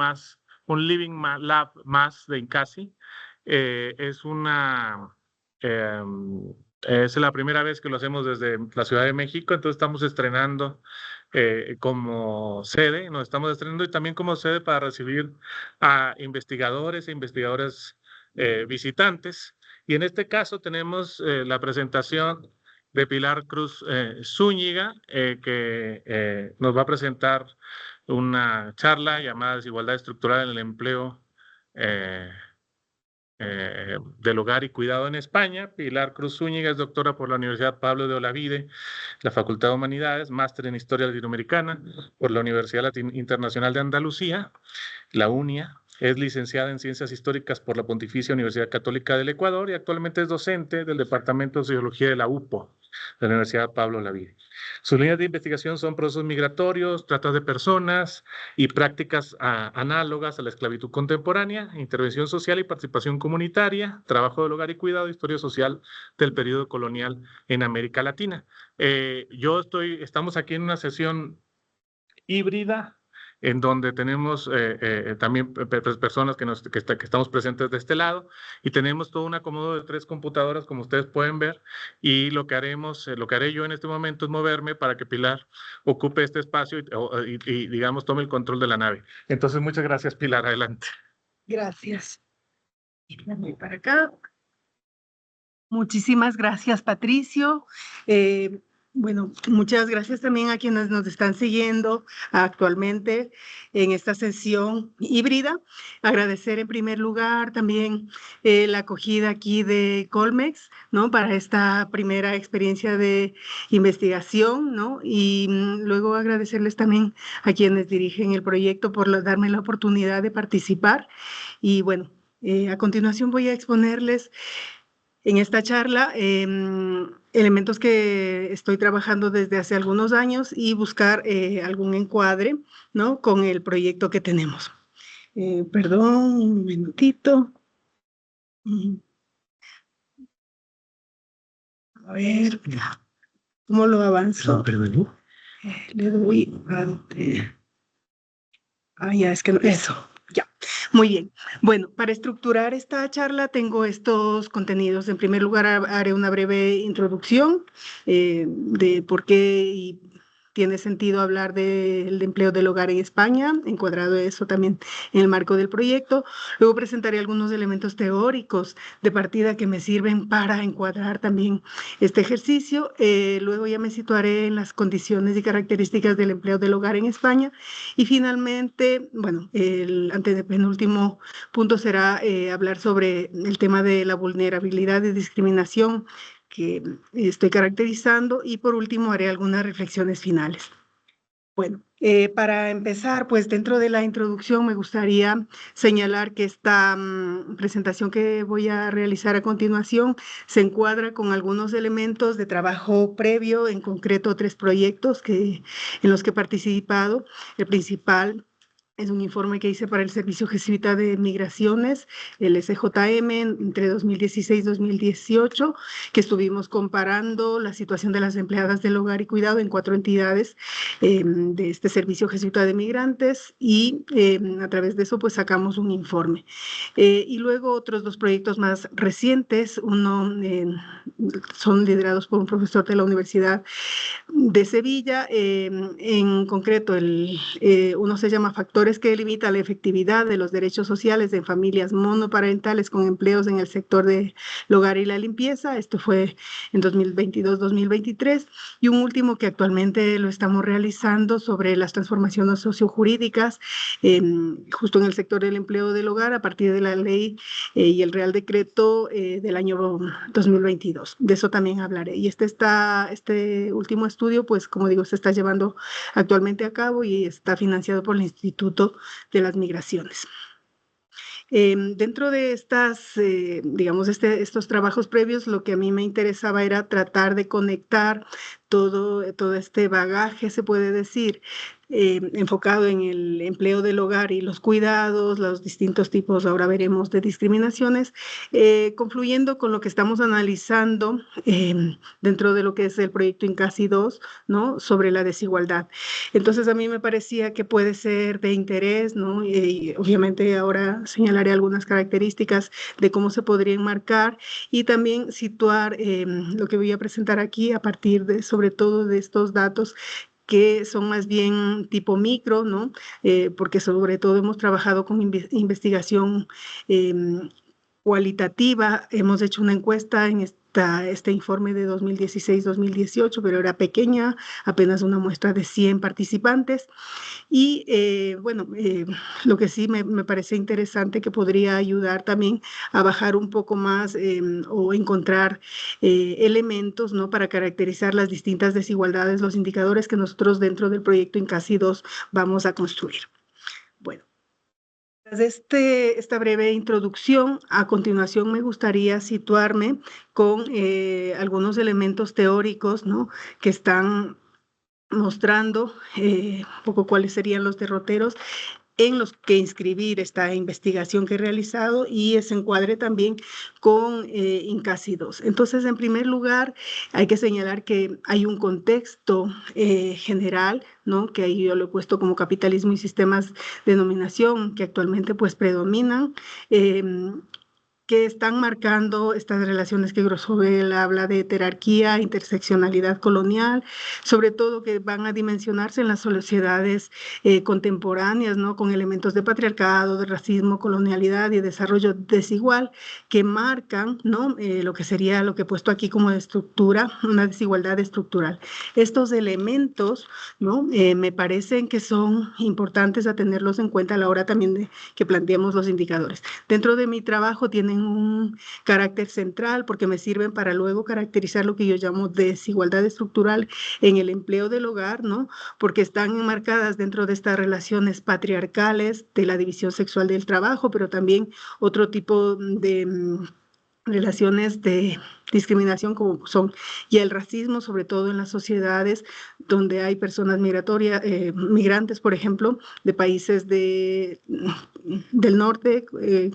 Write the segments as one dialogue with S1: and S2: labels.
S1: más, un Living Lab más de INCASI. Es la primera vez que lo hacemos desde la Ciudad de México, entonces estamos estrenando como sede, nos estamos estrenando y también como sede para recibir a investigadores e investigadoras visitantes. Y en este caso tenemos la presentación de Pilar Cruz Zúñiga, que nos va a presentar una charla llamada Desigualdad Estructural en el Empleo del Hogar y Cuidado en España. Pilar Cruz Zúñiga es doctora por la Universidad Pablo de Olavide, la Facultad de Humanidades, máster en Historia Latinoamericana por la Universidad Internacional de Andalucía, la UNIA. Es licenciada en Ciencias Históricas por la Pontificia Universidad Católica del Ecuador y actualmente es docente del Departamento de Sociología de la UPO, de la Universidad Pablo Olavide. Sus líneas de investigación son procesos migratorios, trata de personas y prácticas análogas a la esclavitud contemporánea, intervención social y participación comunitaria, trabajo del hogar y cuidado, historia social del periodo colonial en América Latina. Estamos aquí en una sesión híbrida, en donde tenemos también personas que estamos presentes de este lado, y tenemos todo un acomodo de 3 computadoras, como ustedes pueden ver, y lo que haré yo en este momento es moverme para que Pilar ocupe este espacio y digamos, tome el control de la nave. Entonces, muchas gracias, Pilar, adelante.
S2: Gracias. Voy para acá. Muchísimas gracias, Patricio. Bueno, muchas gracias también a quienes nos están siguiendo actualmente en esta sesión híbrida. Agradecer en primer lugar también la acogida aquí de Colmex, ¿no? Para esta primera experiencia de investigación, ¿no? Y luego agradecerles también a quienes dirigen el proyecto por darme la oportunidad de participar. Y bueno, a continuación voy a exponerles en esta charla elementos que estoy trabajando desde hace algunos años y buscar algún encuadre, ¿no? Con el proyecto que tenemos. Perdón, un minutito. A ver, ¿cómo lo avanzo?
S3: No, perdón.
S2: Le doy ya, es que no, eso. Ya, muy bien. Bueno, para estructurar esta charla tengo estos contenidos. En primer lugar, haré una breve introducción de por qué tiene sentido hablar del empleo del hogar en España, encuadrado eso también en el marco del proyecto. Luego presentaré algunos elementos teóricos de partida que me sirven para encuadrar también este ejercicio. Luego ya me situaré en las condiciones y características del empleo del hogar en España. Y finalmente, bueno, el antepenúltimo punto será hablar sobre el tema de la vulnerabilidad y discriminación que estoy caracterizando, y por último haré algunas reflexiones finales. Bueno, para empezar, pues dentro de la introducción me gustaría señalar que esta presentación que voy a realizar a continuación se encuadra con algunos elementos de trabajo previo, en concreto 3 proyectos en los que he participado. El principal es un informe que hice para el Servicio Jesuita de Migraciones, el SJM, entre 2016 y 2018, que estuvimos comparando la situación de las empleadas del hogar y cuidado en 4 entidades de este Servicio Jesuita de Migrantes, y a través de eso pues sacamos un informe. Y luego otros 2 proyectos más recientes, uno son liderados por un profesor de la Universidad de Sevilla, en concreto uno se llama Factores que limitan la efectividad de los derechos sociales de familias monoparentales con empleos en el sector del hogar y la limpieza. Esto fue en 2022-2023. Y un último que actualmente lo estamos realizando sobre las transformaciones sociojurídicas justo en el sector del empleo del hogar a partir de la ley y el Real Decreto del año 2022. De eso también hablaré. Y este último estudio, pues como digo, se está llevando actualmente a cabo y está financiado por el Instituto de las Migraciones. Dentro de estos trabajos previos, lo que a mí me interesaba era tratar de conectar todo este bagaje, se puede decir, enfocado en el empleo del hogar y los cuidados, los distintos tipos, ahora veremos, de discriminaciones, confluyendo con lo que estamos analizando dentro de lo que es el proyecto INCASI 2, ¿no? Sobre la desigualdad. Entonces, a mí me parecía que puede ser de interés, ¿no? Y obviamente ahora señalaré algunas características de cómo se podría enmarcar y también situar lo que voy a presentar aquí a partir de, sobre todo, de estos datos que son más bien tipo micro, ¿no? Porque sobre todo hemos trabajado con investigación cualitativa. Hemos hecho una encuesta en este informe de 2016-2018, pero era pequeña, apenas una muestra de 100 participantes. Y bueno, lo que sí me parece interesante que podría ayudar también a bajar un poco más o encontrar elementos, ¿no? Para caracterizar las distintas desigualdades, los indicadores que nosotros dentro del proyecto INCASI 2 vamos a construir. Bueno. Tras esta breve introducción, a continuación me gustaría situarme con algunos elementos teóricos, ¿no? Que están mostrando un poco cuáles serían los derroteros en los que inscribir esta investigación que he realizado y ese encuadre también con INCASI 2. Entonces, en primer lugar, hay que señalar que hay un contexto general, ¿no? Que ahí yo lo he puesto como capitalismo y sistemas de dominación que actualmente pues predominan, que están marcando estas relaciones que Grossobel habla de jerarquía, interseccionalidad colonial, sobre todo que van a dimensionarse en las sociedades contemporáneas, ¿no? Con elementos de patriarcado, de racismo, colonialidad y desarrollo desigual que marcan, ¿no? Lo que sería lo que he puesto aquí como estructura, una desigualdad estructural. Estos elementos, ¿no? Me parecen que son importantes a tenerlos en cuenta a la hora también de que planteemos los indicadores. Dentro de mi trabajo tienen un carácter central porque me sirven para luego caracterizar lo que yo llamo desigualdad estructural en el empleo del hogar, ¿no? Porque están enmarcadas dentro de estas relaciones patriarcales de la división sexual del trabajo, pero también otro tipo de relaciones de discriminación como son y el racismo, sobre todo en las sociedades donde hay personas migratorias, migrantes, por ejemplo, de países del norte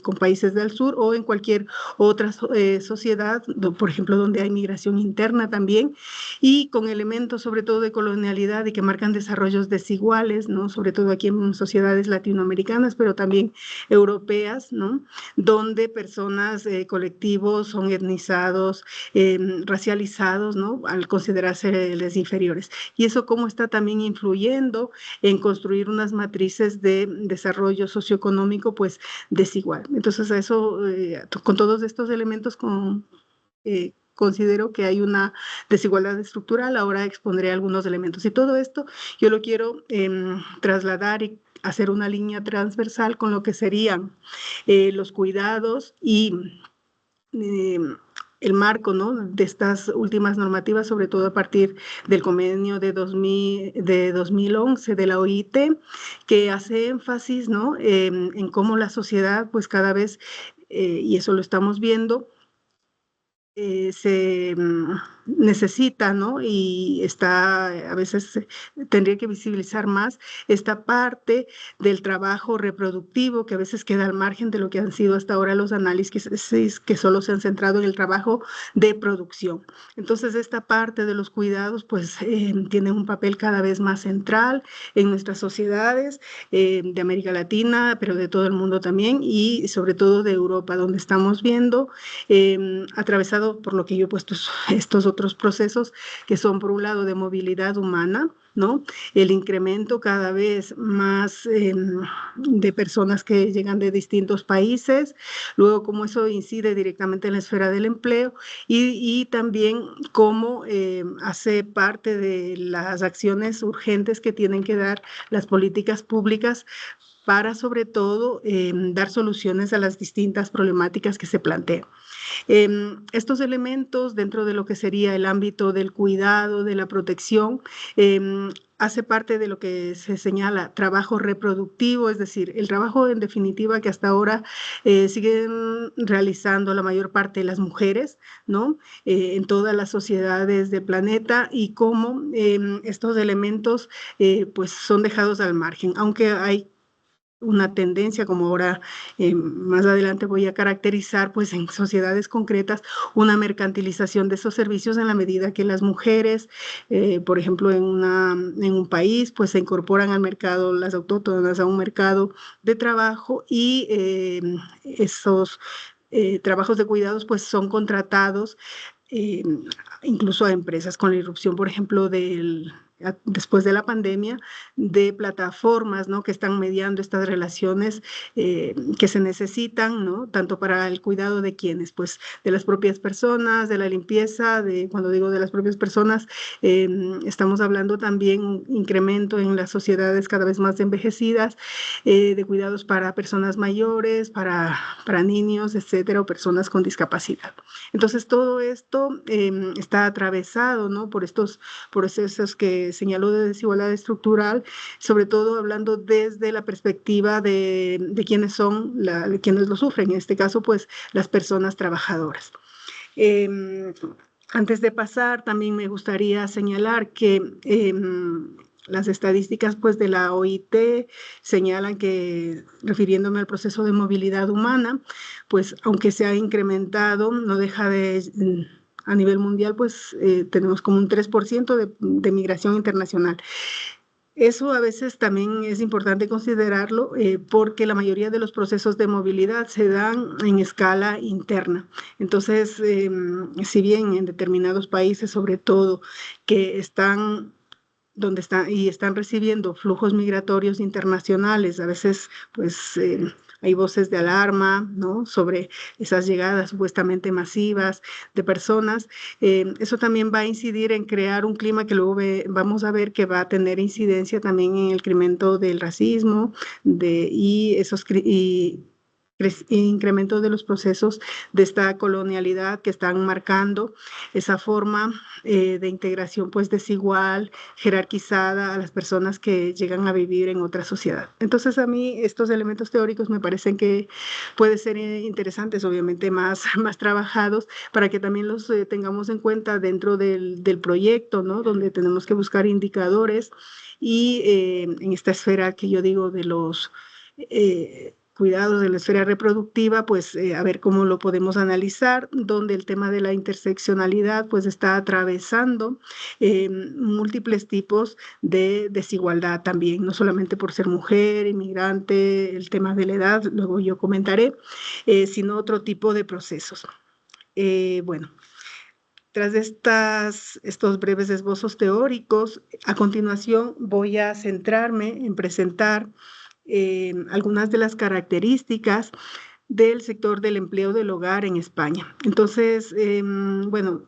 S2: con países del sur o en cualquier otra sociedad, por ejemplo, donde hay migración interna también y con elementos sobre todo de colonialidad y que marcan desarrollos desiguales, ¿no? Sobre todo aquí en sociedades latinoamericanas, pero también europeas, ¿no? Donde personas, colectivos son etnizados, racializados, ¿no? Al considerarse les inferiores. Y eso cómo está también influyendo en construir unas matrices de desarrollo socioeconómico, pues, desigual. Entonces, eso, con todos estos elementos, considero que hay una desigualdad estructural. Ahora expondré algunos elementos. Y todo esto yo lo quiero trasladar y hacer una línea transversal con lo que serían los cuidados y el marco, ¿no? De estas últimas normativas, sobre todo a partir del convenio de 2011 de la OIT, que hace énfasis, ¿no? En cómo la sociedad, pues cada vez, y eso lo estamos viendo, se necesita, ¿no? Y está, a veces tendría que visibilizar más esta parte del trabajo reproductivo que a veces queda al margen de lo que han sido hasta ahora los análisis que solo se han centrado en el trabajo de producción. Entonces, esta parte de los cuidados, pues, tiene un papel cada vez más central en nuestras sociedades de América Latina, pero de todo el mundo también, y sobre todo de Europa, donde estamos viendo atravesado por lo que yo he puesto estos otros procesos que son, por un lado, de movilidad humana, ¿no? El incremento cada vez más de personas que llegan de distintos países, luego cómo eso incide directamente en la esfera del empleo y también cómo hace parte de las acciones urgentes que tienen que dar las políticas públicas para, sobre todo, dar soluciones a las distintas problemáticas que se plantean. Estos elementos dentro de lo que sería el ámbito del cuidado, de la protección, hace parte de lo que se señala trabajo reproductivo, es decir, el trabajo en definitiva que hasta ahora siguen realizando la mayor parte de las mujeres, ¿no? En todas las sociedades del planeta y cómo estos elementos pues son dejados al margen, aunque hay una tendencia, como ahora más adelante voy a caracterizar, pues en sociedades concretas, una mercantilización de esos servicios en la medida que las mujeres, por ejemplo, en un país, pues se incorporan al mercado, las autóctonas a un mercado de trabajo y esos trabajos de cuidados pues son contratados incluso a empresas con la irrupción, por ejemplo, después de la pandemia, de plataformas, ¿no? Que están mediando estas relaciones que se necesitan, ¿no? Tanto para el cuidado de quienes, pues de las propias personas, de la limpieza, cuando digo de las propias personas, estamos hablando también un incremento en las sociedades cada vez más envejecidas, de cuidados para personas mayores, para niños, etcétera, o personas con discapacidad. Entonces, todo esto está atravesado, ¿no? por estos procesos que señaló de desigualdad estructural, sobre todo hablando desde la perspectiva de quienes son, quienes lo sufren, en este caso, pues, las personas trabajadoras. Antes de pasar, también me gustaría señalar que las estadísticas pues, de la OIT señalan que, refiriéndome al proceso de movilidad humana, pues aunque se ha incrementado, no deja de, a nivel mundial, pues tenemos como un 3% de migración internacional. Eso a veces también es importante considerarlo porque la mayoría de los procesos de movilidad se dan en escala interna. Entonces, si bien en determinados países, sobre todo, que están donde están recibiendo flujos migratorios internacionales, a veces pues hay voces de alarma, ¿no? Sobre esas llegadas supuestamente masivas de personas. Eso también va a incidir en crear un clima que luego vamos a ver que va a tener incidencia también en el incremento del racismo y incremento de los procesos de esta colonialidad que están marcando esa forma de integración pues desigual, jerarquizada a las personas que llegan a vivir en otra sociedad. Entonces a mí estos elementos teóricos me parecen que pueden ser interesantes, obviamente más trabajados, para que también los tengamos en cuenta dentro del proyecto, ¿no? Donde tenemos que buscar indicadores y en esta esfera que yo digo de los cuidados de la esfera reproductiva, pues a ver cómo lo podemos analizar, donde el tema de la interseccionalidad pues está atravesando múltiples tipos de desigualdad también, no solamente por ser mujer, inmigrante, el tema de la edad, luego yo comentaré, sino otro tipo de procesos. Bueno. Tras estos breves esbozos teóricos, a continuación voy a centrarme en presentar algunas de las características del sector del empleo del hogar en España. Entonces, bueno,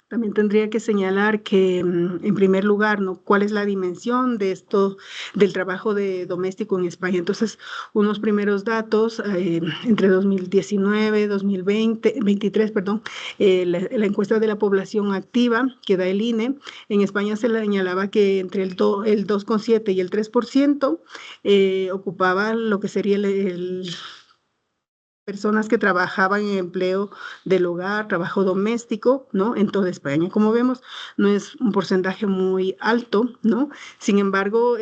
S2: también tendría que señalar que, en primer lugar, ¿no? ¿Cuál es la dimensión de esto, del trabajo doméstico en España? Entonces, unos primeros datos, entre 2019 y 2023, perdón, la encuesta de la población activa que da el INE, en España se le señalaba que entre el 2,7 y el 3% ocupaba lo que sería personas que trabajaban en empleo del hogar, trabajo doméstico, ¿no? En toda España. Como vemos, no es un porcentaje muy alto, ¿no? Sin embargo,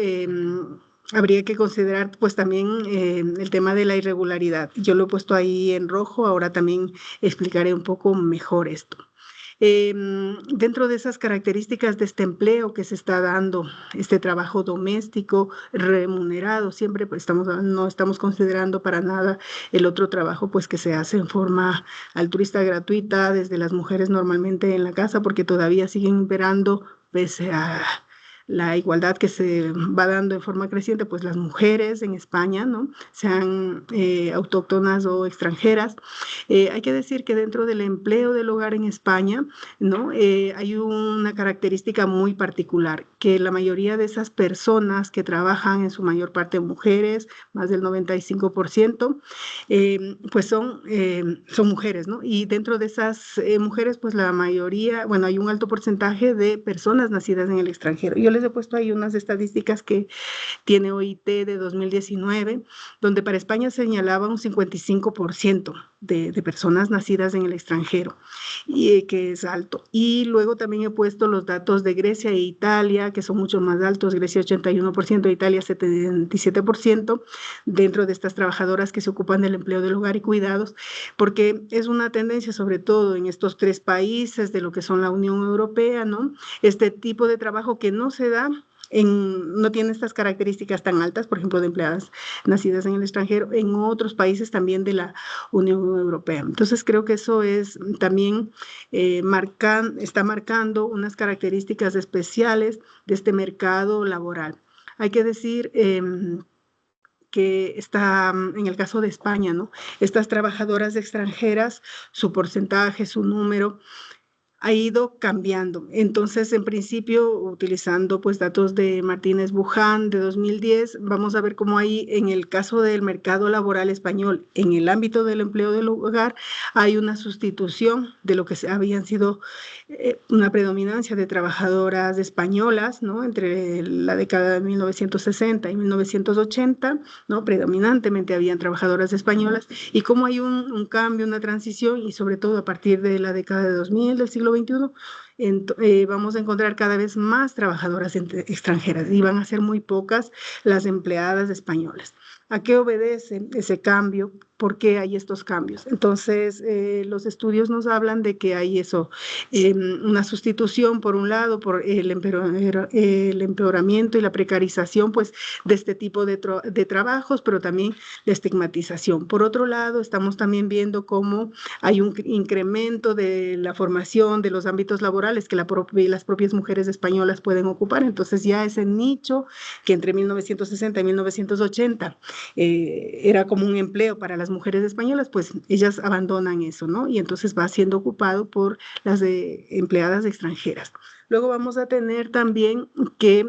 S2: habría que considerar pues también el tema de la irregularidad. Yo lo he puesto ahí en rojo, ahora también explicaré un poco mejor esto. Dentro de esas características de este empleo que se está dando, este trabajo doméstico remunerado, siempre pues, no estamos considerando para nada el otro trabajo pues que se hace en forma altruista gratuita desde las mujeres normalmente en la casa, porque todavía siguen imperando pese a la igualdad que se va dando en forma creciente, pues las mujeres en España, ¿no? Sean autóctonas o extranjeras. Hay que decir que dentro del empleo del hogar en España, ¿no? Hay una característica muy particular, que la mayoría de esas personas que trabajan, en su mayor parte mujeres, más del 95%, pues son mujeres, ¿no? Y dentro de esas mujeres, pues la mayoría, bueno, hay un alto porcentaje de personas nacidas en el extranjero. Yo les les he puesto ahí unas estadísticas que tiene OIT de 2019, donde para España señalaba un 55% de personas nacidas en el extranjero, y que es alto. Y luego también he puesto los datos de Grecia e Italia, que son mucho más altos. Grecia 81%, Italia 77%, dentro de estas trabajadoras que se ocupan del empleo del hogar y cuidados, porque es una tendencia, sobre todo en estos 3 países de lo que son la Unión Europea, ¿no? Este tipo de trabajo que no se da no tiene estas características tan altas, por ejemplo, de empleadas nacidas en el extranjero, en otros países también de la Unión Europea. Entonces, creo que eso es también está marcando unas características especiales de este mercado laboral. Hay que decir que está, en el caso de España, ¿no? Estas trabajadoras extranjeras, su porcentaje, su número, ha ido cambiando. Entonces, en principio, utilizando pues datos de Martínez Buján de 2010, vamos a ver cómo hay en el caso del mercado laboral español, en el ámbito del empleo del hogar, hay una sustitución de lo que habían sido una predominancia de trabajadoras españolas, ¿no? Entre la década de 1960 y 1980, ¿no? Predominantemente habían trabajadoras españolas, y cómo hay un cambio, una transición, y sobre todo a partir de la década de 2000 del siglo XXI, vamos a encontrar cada vez más trabajadoras extranjeras, y van a ser muy pocas las empleadas españolas. ¿A qué obedece ese cambio? ¿Por qué hay estos cambios? Entonces, los estudios nos hablan de que hay eso, una sustitución, por un lado, por el empeoramiento y la precarización pues, de este tipo de trabajos, pero también la estigmatización. Por otro lado, estamos también viendo cómo hay un incremento de la formación de los ámbitos laborales que las propias mujeres españolas pueden ocupar. Entonces, ya ese nicho que entre 1960 y 1980 era como un empleo para las mujeres españolas, pues ellas abandonan eso, ¿no? Y entonces va siendo ocupado por las empleadas extranjeras. Luego vamos a tener también que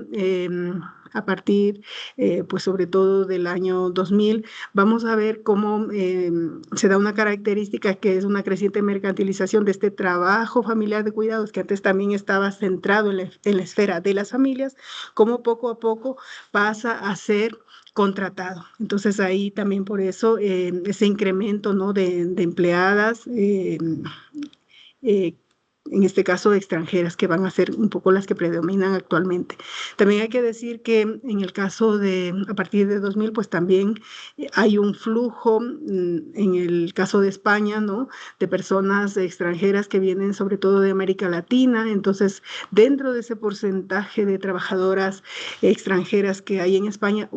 S2: a partir, pues sobre todo del año 2000, vamos a ver cómo se da una característica que es una creciente mercantilización de este trabajo familiar de cuidados, que antes también estaba centrado en la esfera de las familias, cómo poco a poco pasa a ser contratado. Entonces ahí también por eso ese incremento, ¿no? de empleadas, en este caso extranjeras, que van a ser un poco las que predominan actualmente. También hay que decir que en el caso de, a partir de 2000, pues también hay un flujo, en el caso de España, ¿no? de personas extranjeras que vienen sobre todo de América Latina. Entonces, dentro de ese porcentaje de trabajadoras extranjeras que hay en España,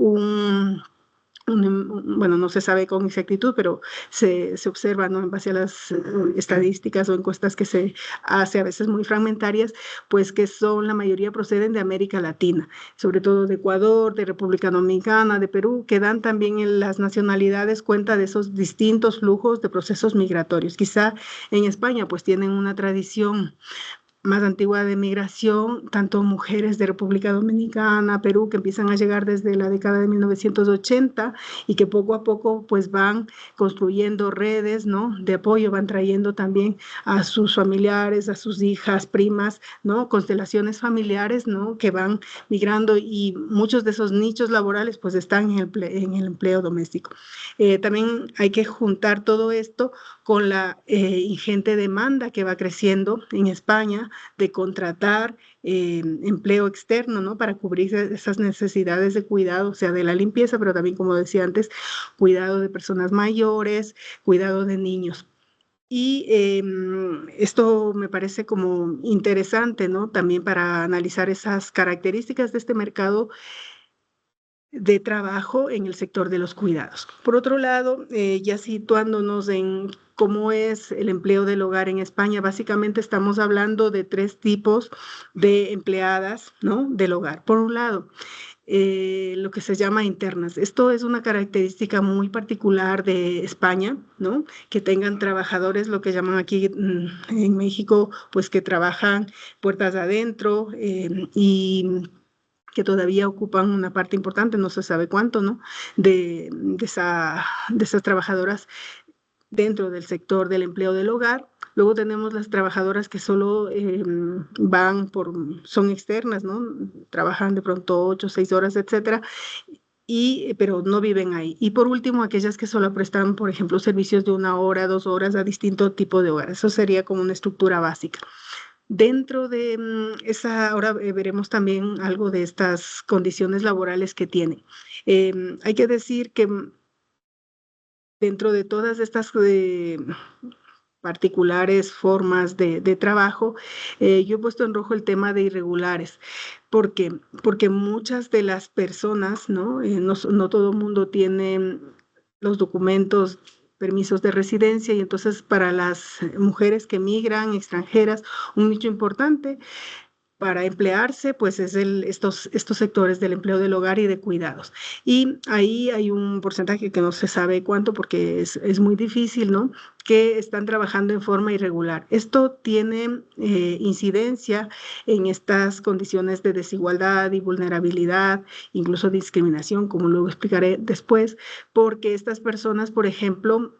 S2: bueno, no se sabe con exactitud, pero se observa, ¿no? en base a las estadísticas o encuestas que se hace, a veces muy fragmentarias, pues que la mayoría proceden de América Latina, sobre todo de Ecuador, de República Dominicana, de Perú, que dan también en las nacionalidades cuenta de esos distintos flujos de procesos migratorios. Quizá en España pues tienen una tradición más antigua de migración, tanto mujeres de República Dominicana, Perú, que empiezan a llegar desde la década de 1980 y que poco a poco pues van construyendo redes, ¿no? de apoyo, van trayendo también a sus familiares, a sus hijas, primas, ¿no? constelaciones familiares, ¿no? que van migrando, y muchos de esos nichos laborales pues están en el empleo doméstico. También hay que juntar todo esto con la ingente demanda que va creciendo en España de contratar empleo externo, ¿no? para cubrir esas necesidades de cuidado, o sea, de la limpieza, pero también, como decía antes, cuidado de personas mayores, cuidado de niños. Y esto me parece como interesante, ¿no? También para analizar esas características de este mercado de trabajo en el sector de los cuidados. Por otro lado, ya situándonos en cómo es el empleo del hogar en España, básicamente estamos hablando de 3 tipos de empleadas, ¿no? del hogar. Por un lado, lo que se llama internas. Esto es una característica muy particular de España, ¿no? Que tengan trabajadores, lo que llaman aquí en México, pues que trabajan puertas adentro y que todavía ocupan una parte importante, no se sabe cuánto, ¿no? de esas trabajadoras dentro del sector del empleo del hogar. Luego tenemos las trabajadoras que solo son externas, ¿no? Trabajan de pronto 8 o 6 horas, etcétera, pero no viven ahí. Y por último, aquellas que solo prestan, por ejemplo, servicios de 1 hora, 2 horas a distinto tipo de hogares. Eso sería como una estructura básica. Dentro de esa, ahora veremos también algo de estas condiciones laborales que tienen. Hay que decir que dentro de todas estas particulares formas de trabajo, yo he puesto en rojo el tema de irregulares. ¿Por qué? Porque muchas de las personas, ¿no? No todo el mundo tiene los documentos, permisos de residencia, y entonces para las mujeres que migran, extranjeras, un nicho importante para emplearse, pues es estos sectores del empleo del hogar y de cuidados. Y ahí hay un porcentaje que no se sabe cuánto, porque es muy difícil, ¿no? Que están trabajando en forma irregular. Esto tiene incidencia en estas condiciones de desigualdad y vulnerabilidad, incluso discriminación, como luego explicaré después, porque estas personas, por ejemplo,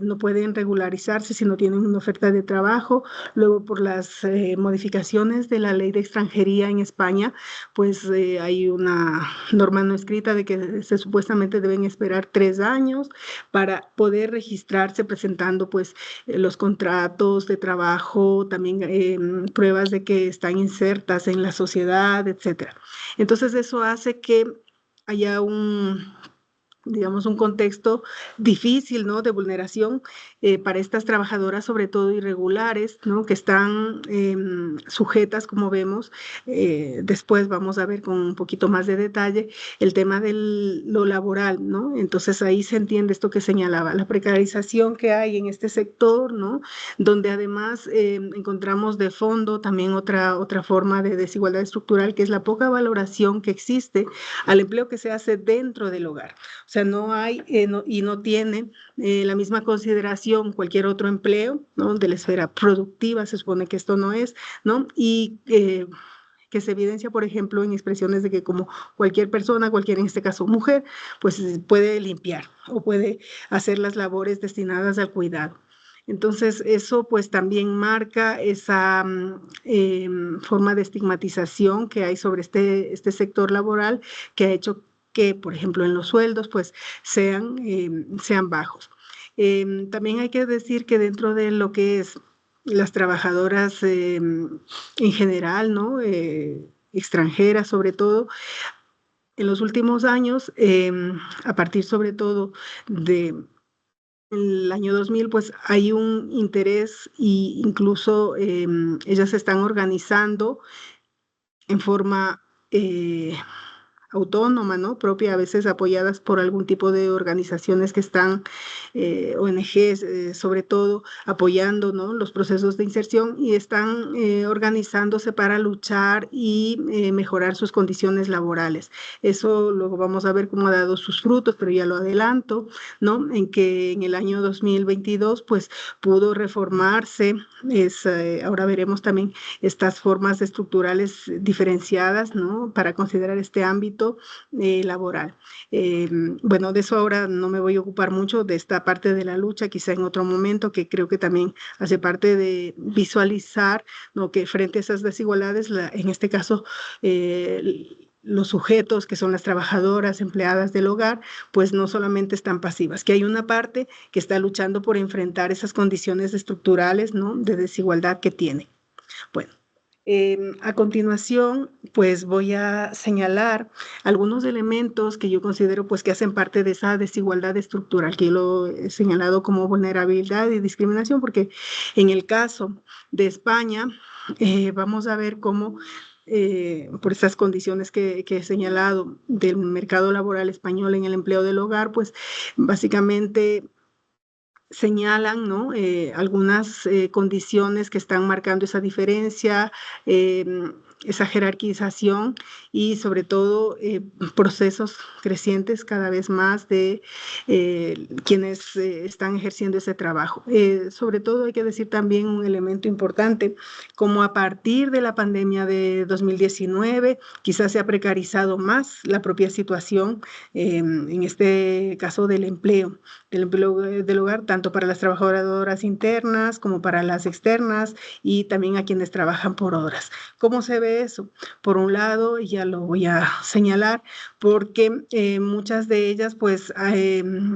S2: no pueden regularizarse si no tienen una oferta de trabajo. Luego, por las modificaciones de la ley de extranjería en España, pues hay una norma no escrita de que supuestamente deben esperar 3 años para poder registrarse, presentando pues los contratos de trabajo, también pruebas de que están insertas en la sociedad, etcétera. Entonces eso hace que haya digamos, un contexto difícil, ¿no? De vulneración para estas trabajadoras, sobre todo irregulares, ¿no? Que están sujetas, como vemos. Después vamos a ver con un poquito más de detalle el tema de lo laboral, ¿no? Entonces ahí se entiende esto que señalaba, la precarización que hay en este sector, ¿no? Donde además encontramos de fondo también otra forma de desigualdad estructural, que es la poca valoración que existe al empleo que se hace dentro del hogar. O sea, no hay y no tiene la misma consideración cualquier otro empleo, ¿no? De la esfera productiva, se supone que esto no es, ¿no? Y que se evidencia, por ejemplo, en expresiones de que como cualquier persona, cualquier en este caso mujer, pues puede limpiar o puede hacer las labores destinadas al cuidado. Entonces, eso pues también marca esa forma de estigmatización que hay sobre este sector laboral, que ha hecho que, por ejemplo, en los sueldos pues sean bajos. También hay que decir que dentro de lo que es las trabajadoras en general, ¿no? Extranjeras sobre todo, en los últimos años, a partir sobre todo del año 2000, pues hay un interés, e incluso ellas se están organizando en forma autónoma, ¿no? Propia, a veces apoyadas por algún tipo de organizaciones que están, ONGs, sobre todo, apoyando, ¿no? Los procesos de inserción, y están organizándose para luchar y mejorar sus condiciones laborales. Eso luego vamos a ver cómo ha dado sus frutos, pero ya lo adelanto, ¿no? En que en el año 2022, pues, pudo reformarse, ahora veremos también estas formas estructurales diferenciadas, ¿no? Para considerar este ámbito laboral. Bueno, de eso ahora no me voy a ocupar mucho, de esta parte de la lucha, quizá en otro momento, que creo que también hace parte de visualizar, ¿no? Que frente a esas desigualdades, en este caso, los sujetos, que son las trabajadoras, empleadas del hogar, pues no solamente están pasivas, que hay una parte que está luchando por enfrentar esas condiciones estructurales, ¿no? De desigualdad que tiene. Bueno, a continuación, pues voy a señalar algunos elementos que yo considero pues que hacen parte de esa desigualdad estructural, que yo lo he señalado como vulnerabilidad y discriminación, porque en el caso de España, vamos a ver cómo por estas condiciones que he señalado del mercado laboral español en el empleo del hogar, pues básicamente señalan, ¿no? Algunas condiciones que están marcando esa diferencia, esa jerarquización y sobre todo procesos crecientes cada vez más de quienes están ejerciendo ese trabajo. Sobre todo hay que decir también un elemento importante, como a partir de la pandemia de 2019 quizás se ha precarizado más la propia situación, en este caso del empleo del hogar, tanto para las trabajadoras internas como para las externas y también a quienes trabajan por horas. ¿Cómo se ve eso? Por un lado, ya lo voy a señalar, porque muchas de ellas pues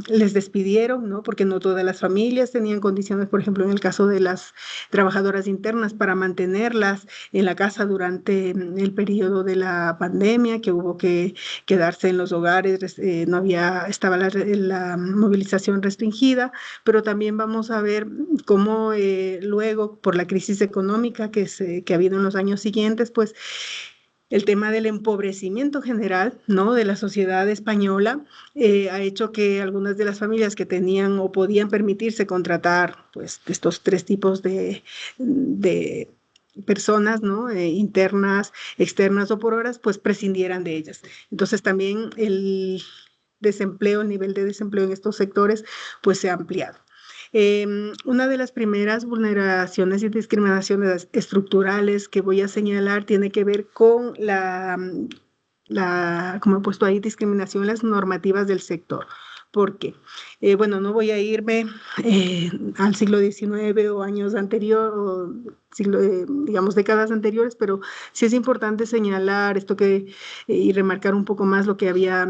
S2: les despidieron, ¿no? Porque no todas las familias tenían condiciones, por ejemplo, en el caso de las trabajadoras internas, para mantenerlas en la casa durante el periodo de la pandemia, que hubo que quedarse en los hogares, estaba la movilización restringida, pero también vamos a ver cómo luego, por la crisis económica que ha habido en los años siguientes, pues el tema del empobrecimiento general, ¿no?, de la sociedad española ha hecho que algunas de las familias que tenían o podían permitirse contratar pues estos tres tipos de personas, ¿no?, internas, externas o por horas, pues prescindieran de ellas. Entonces también el nivel de desempleo en estos sectores pues se ha ampliado. Una de las primeras vulneraciones y discriminaciones estructurales que voy a señalar tiene que ver con como he puesto ahí, discriminación en las normativas del sector. ¿Por qué? Bueno, no voy a irme al siglo XIX o años anteriores, o digamos, décadas anteriores, pero sí es importante señalar esto y remarcar un poco más lo que había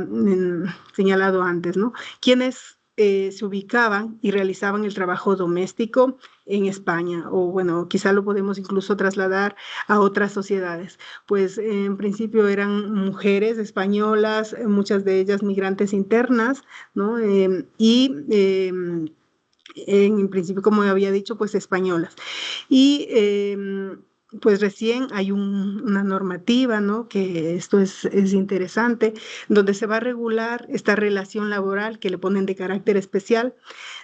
S2: señalado antes, ¿no? ¿Quiénes se ubicaban y realizaban el trabajo doméstico en España? O bueno, quizá lo podemos incluso trasladar a otras sociedades. Pues en principio eran mujeres españolas, muchas de ellas migrantes internas, ¿no? En principio, como había dicho, pues españolas. Y pues recién hay una normativa, ¿no?, que esto es interesante, donde se va a regular esta relación laboral que le ponen de carácter especial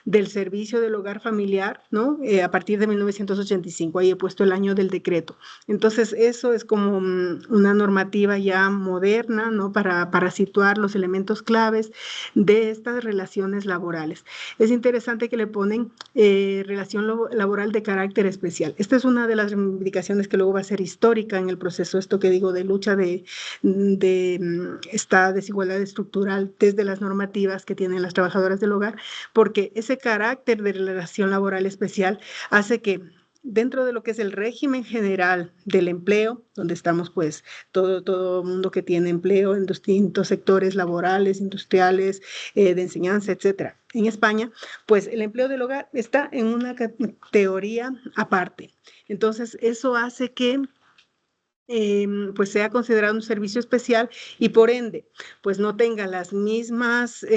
S2: del servicio del hogar familiar, ¿no?, a partir de 1985, ahí he puesto el año del decreto. Entonces, eso es como una normativa ya moderna, ¿no?, para situar los elementos claves de estas relaciones laborales. Es interesante que le ponen relación laboral de carácter especial. Esta es una de las reivindicaciones que luego va a ser histórica en el proceso, esto que digo, de lucha de esta desigualdad estructural desde las normativas que tienen las trabajadoras del hogar, porque ese carácter de relación laboral especial hace que dentro de lo que es el régimen general del empleo, donde estamos pues todo mundo que tiene empleo en distintos sectores laborales, industriales, de enseñanza, etcétera, en España, pues el empleo del hogar está en una categoría aparte. Entonces, eso hace que pues sea considerado un servicio especial y por ende, pues no tenga las mismas,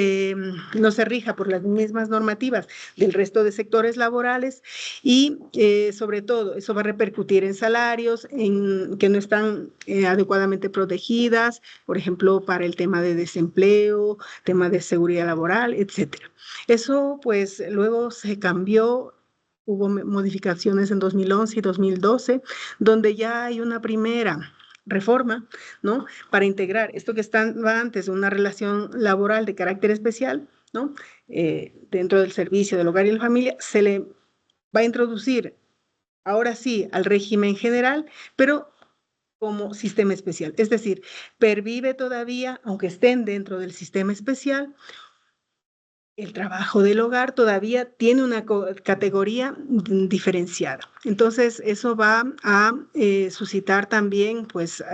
S2: no se rija por las mismas normativas del resto de sectores laborales y sobre todo eso va a repercutir en salarios que no están adecuadamente protegidas, por ejemplo, para el tema de desempleo, tema de seguridad laboral, etcétera. Eso pues luego se cambió. Hubo modificaciones en 2011 y 2012, donde ya hay una primera reforma, ¿no?, para integrar esto que estaba antes, una relación laboral de carácter especial, ¿no?, dentro del servicio del hogar y la familia, se le va a introducir ahora sí al régimen general, pero como sistema especial. Es decir, pervive todavía, aunque estén dentro del sistema especial, el trabajo del hogar todavía tiene una categoría diferenciada. Entonces, eso va a suscitar también, pues,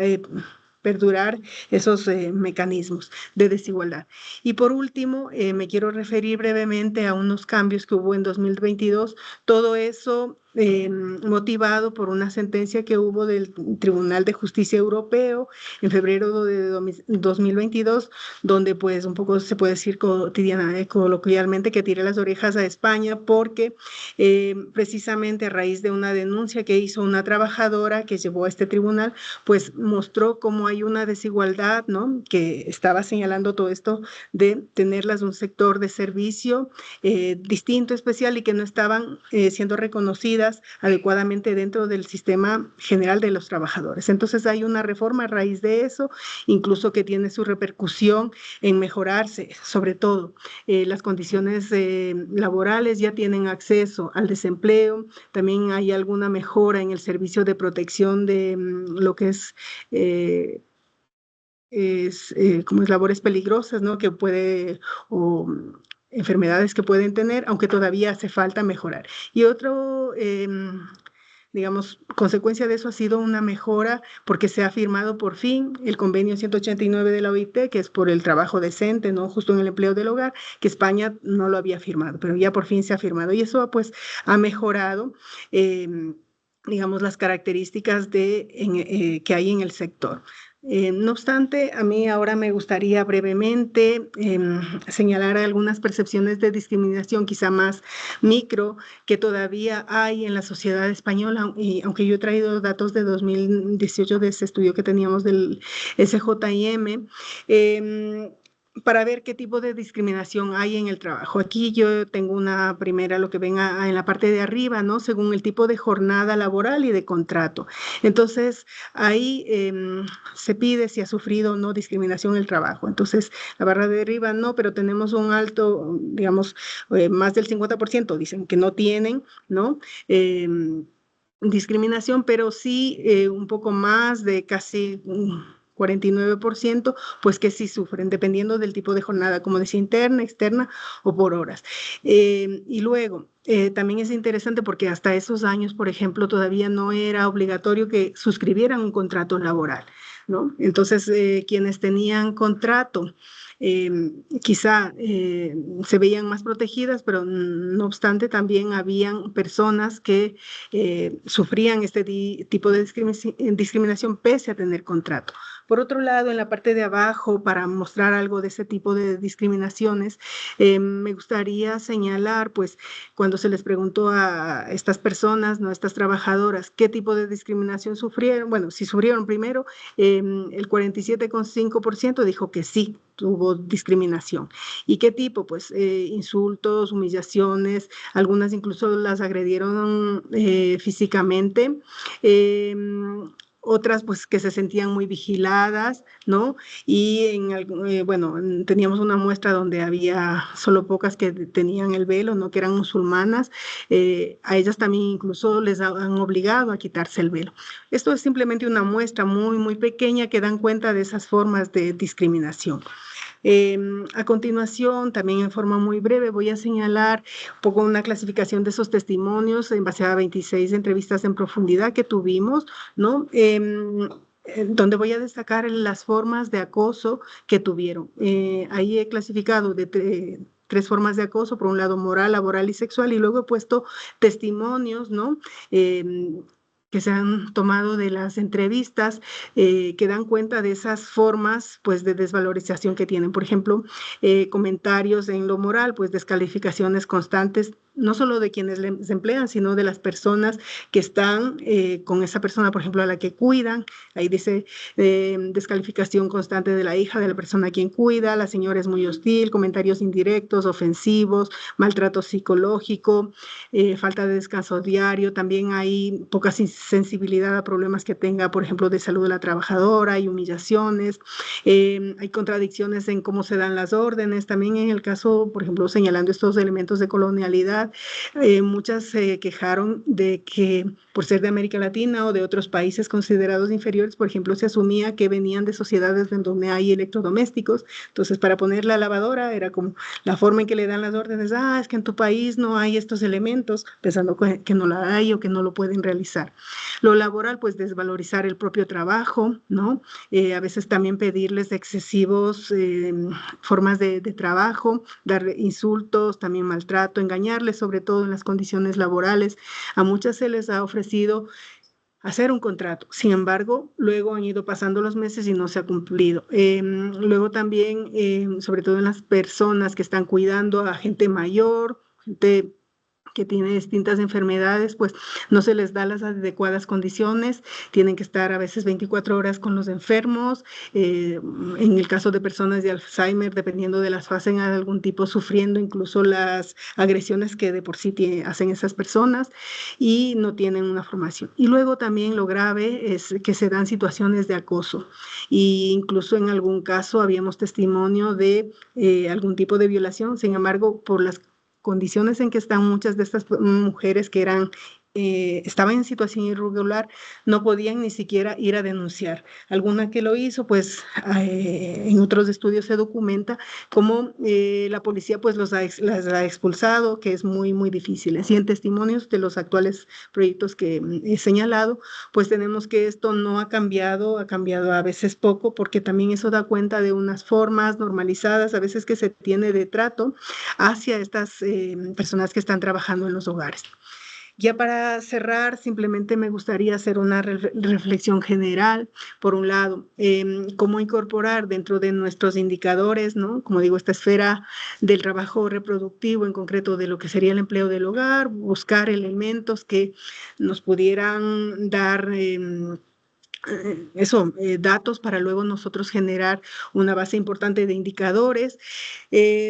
S2: perdurar esos mecanismos de desigualdad. Y por último, me quiero referir brevemente a unos cambios que hubo en 2022, todo eso motivado por una sentencia que hubo del Tribunal de Justicia Europeo en febrero de 2022, donde pues un poco se puede decir coloquialmente que tire las orejas a España porque precisamente a raíz de una denuncia que hizo una trabajadora que llevó a este tribunal, pues mostró cómo hay una desigualdad, ¿no?, que estaba señalando todo esto de tenerlas de un sector de servicio distinto, especial y que no estaban siendo reconocidas reconocidas adecuadamente dentro del sistema general de los trabajadores. Entonces hay una reforma a raíz de eso, incluso que tiene su repercusión en mejorarse, sobre todo las condiciones laborales, ya tienen acceso al desempleo, también hay alguna mejora en el servicio de protección de lo que es como es labores peligrosas, ¿no? Que puede, o enfermedades que pueden tener, aunque todavía hace falta mejorar. Y otro, digamos, consecuencia de eso ha sido una mejora porque se ha firmado por fin el convenio 189 de la OIT, que es por el trabajo decente, ¿no? Justo en el empleo del hogar, que España no lo había firmado, pero ya por fin se ha firmado. Y eso, pues, ha mejorado, digamos, las características que hay en el sector. No obstante, a mí ahora me gustaría brevemente señalar algunas percepciones de discriminación, quizá más micro, que todavía hay en la sociedad española, y aunque yo he traído datos de 2018 de ese estudio que teníamos del SJIM, para ver qué tipo de discriminación hay en el trabajo. Aquí yo tengo una primera, lo que ven en la parte de arriba, ¿no? Según el tipo de jornada laboral y de contrato. Entonces, ahí se pide si ha sufrido o no discriminación en el trabajo. Entonces, la barra de arriba no, pero tenemos un alto, digamos, más del 50% dicen que no tienen, ¿no? Discriminación, pero sí un poco más de casi 49%, pues que sí sufren, dependiendo del tipo de jornada, como decía, interna, externa o por horas. Y luego, también es interesante porque hasta esos años, por ejemplo, todavía no era obligatorio que suscribieran un contrato laboral, ¿no? Entonces, quienes tenían contrato, quizá se veían más protegidas, pero no obstante también habían personas que sufrían este tipo de discriminación pese a tener contrato. Por otro lado, en la parte de abajo, para mostrar algo de ese tipo de discriminaciones, me gustaría señalar, pues, cuando se les preguntó a estas personas, ¿no? Estas trabajadoras, qué tipo de discriminación sufrieron. Bueno, si sufrieron primero, el 47,5% dijo que sí, tuvo discriminación. ¿Y qué tipo? Pues insultos, humillaciones, algunas incluso las agredieron físicamente. Otras pues que se sentían muy vigiladas, ¿no? Y bueno, teníamos una muestra donde había solo pocas que tenían el velo, ¿no? Que eran musulmanas, a ellas también incluso les han obligado a quitarse el velo. Esto es simplemente una muestra muy, muy pequeña que dan cuenta de esas formas de discriminación. A continuación, también en forma muy breve, voy a señalar un poco una clasificación de esos testimonios en base a 26 entrevistas en profundidad que tuvimos, ¿no? Donde voy a destacar las formas de acoso que tuvieron. Ahí he clasificado de tres formas de acoso, por un lado moral, laboral y sexual, y luego he puesto testimonios, ¿no? Que se han tomado de las entrevistas, que dan cuenta de esas formas, pues, de desvalorización que tienen. Por ejemplo, comentarios en lo moral, pues, descalificaciones constantes, no solo de quienes les emplean, sino de las personas que están con esa persona, por ejemplo, a la que cuidan. Ahí dice descalificación constante de la hija de la persona a quien cuida, la señora es muy hostil, comentarios indirectos, ofensivos, maltrato psicológico, falta de descanso diario, también hay poca sensibilidad a problemas que tenga, por ejemplo, de salud de la trabajadora, hay humillaciones, hay contradicciones en cómo se dan las órdenes, también en el caso, por ejemplo, señalando estos elementos de colonialidad, muchas se quejaron de que por ser de América Latina o de otros países considerados inferiores, por ejemplo, se asumía que venían de sociedades en donde hay electrodomésticos, entonces para poner la lavadora era como la forma en que le dan las órdenes, es que en tu país no hay estos elementos, pensando que no la hay o que no lo pueden realizar. Lo laboral, pues desvalorizar el propio trabajo, ¿no? A veces también pedirles excesivos formas de trabajo, dar insultos, también maltrato, engañarles, sobre todo en las condiciones laborales. A muchas se les ha ofrecido hacer un contrato. Sin embargo, luego han ido pasando los meses y no se ha cumplido. Luego también, sobre todo en las personas que están cuidando a gente mayor, gente que tiene distintas enfermedades, pues no se les da las adecuadas condiciones, tienen que estar a veces 24 horas con los enfermos, en el caso de personas de Alzheimer, dependiendo de las fases, en algún tipo sufriendo incluso las agresiones que de por sí hacen esas personas y no tienen una formación. Y luego también lo grave es que se dan situaciones de acoso e incluso en algún caso habíamos testimonio de algún tipo de violación, sin embargo, por las condiciones en que están muchas de estas mujeres que estaban en situación irregular, no podían ni siquiera ir a denunciar. Alguna que lo hizo, pues en otros estudios se documenta cómo la policía pues las ha expulsado, que es muy, muy difícil. Y en testimonios de los actuales proyectos que he señalado, pues tenemos que esto no ha cambiado a veces poco, porque también eso da cuenta de unas formas normalizadas, a veces que se tiene de trato hacia estas personas que están trabajando en los hogares. Ya para cerrar, simplemente me gustaría hacer una reflexión general. Por un lado, cómo incorporar dentro de nuestros indicadores, ¿no? Como digo, esta esfera del trabajo reproductivo, en concreto de lo que sería el empleo del hogar, buscar elementos que nos pudieran dar datos para luego nosotros generar una base importante de indicadores,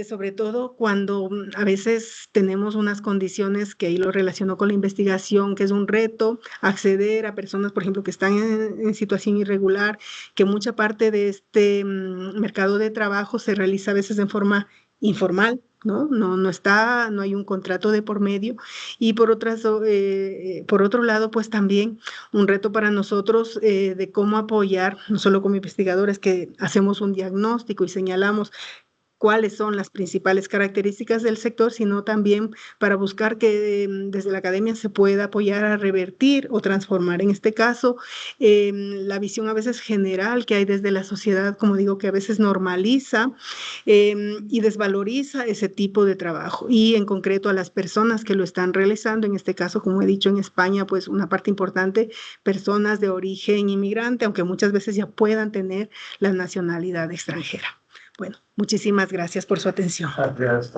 S2: sobre todo cuando a veces tenemos unas condiciones que ahí lo relaciono con la investigación, que es un reto acceder a personas, por ejemplo, que están en situación irregular, que mucha parte de este mercado de trabajo se realiza a veces en forma informal, ¿no? No hay un contrato de por medio. Y por otro lado, pues también un reto para nosotros de cómo apoyar, no solo como investigadores que hacemos un diagnóstico y señalamos cuáles son las principales características del sector, sino también para buscar que desde la academia se pueda apoyar a revertir o transformar, en este caso, la visión a veces general que hay desde la sociedad, como digo, que a veces normaliza y desvaloriza ese tipo de trabajo, y en concreto a las personas que lo están realizando, en este caso, como he dicho, en España, pues una parte importante, personas de origen inmigrante, aunque muchas veces ya puedan tener la nacionalidad extranjera. Bueno, muchísimas gracias por su atención.
S3: Gracias.